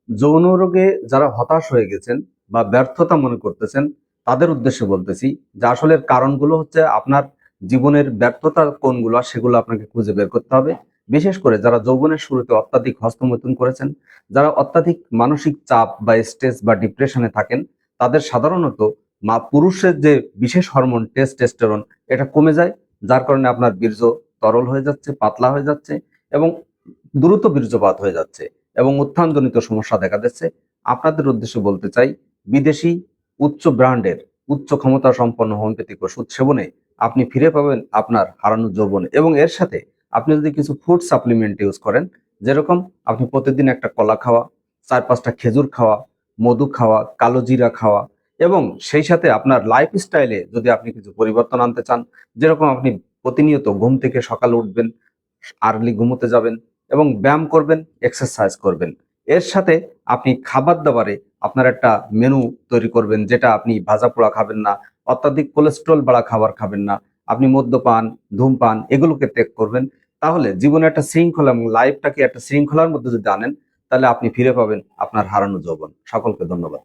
যৌন রোগে যারা হতাশ হয়ে গেছেন বা ব্যর্থতা মনে করতেছেন, তাদের উদ্দেশ্যে বলতেছি যে আসলে এর কারণগুলো হচ্ছে আপনার জীবনের ব্যর্থতার কোনগুলো সেগুলো আপনাকে খুঁজে বের করতে হবে। বিশেষ করে যারা যৌবনের শুরুতে অত্যাধিক হস্তমৈথুন করেছেন, যারা অত্যাধিক মানসিক চাপ বা স্ট্রেস বা ডিপ্রেশনে থাকেন, তাদের সাধারণত পুরুষের যে বিশেষ হরমোন টেস্টোস্টেরন এটা কমে যায়, যার কারণে আপনার বীর্য তরল হয়ে যাচ্ছে, পাতলা হয়ে যাচ্ছে এবং দ্রুত বীর্যপাত হয়ে যাচ্ছে এবং উত্থানজনিত সমস্যা দেখা দিচ্ছে। আপনাদের উদ্দেশ্যে বলতে চাই, বিদেশি উচ্চ ব্র্যান্ডের উচ্চ ক্ষমতা সম্পন্ন হোমিওপ্যাথিক ওষুধ সেবনে আপনি ফিরে পাবেন আপনার হারানো যৌবন। এবং এর সাথে আপনি যদি কিছু ফুড সাপ্লিমেন্ট ইউজ করেন, যেরকম আপনি প্রতিদিন একটা কলা খাওয়া, 4-5টা খেজুর খাওয়া, মধু খাওয়া, কালো জিরা খাওয়া এবং সেই সাথে আপনার লাইফস্টাইলে যদি আপনি কিছু পরিবর্তন আনতে চান, যেরকম আপনি প্রতিনিয়ত ঘুম থেকে সকালে উঠবেন, আর্লি ঘুমোতে যাবেন এবং ব্যায়াম করবেন, এক্সারসাইজ করবেন। এর সাথে আপনি খাবার দাবারে আপনার একটা মেনু তৈরি করবেন, যেটা আপনি ভাজা পোড়া খাবেন না, অত্যাধিক কোলেস্ট্রল বাড়া খাবার খাবেন না, আপনি মদ্যপান, ধূমপান এগুলোকে ত্যাগ করবেন। তাহলে জীবনে একটা শৃঙ্খলা এবং লাইফটাকে একটা শৃঙ্খলার মধ্যে যদি আনেন, তাহলে আপনি ফিরে পাবেন আপনার হারানো যৌবন। সকলকে ধন্যবাদ।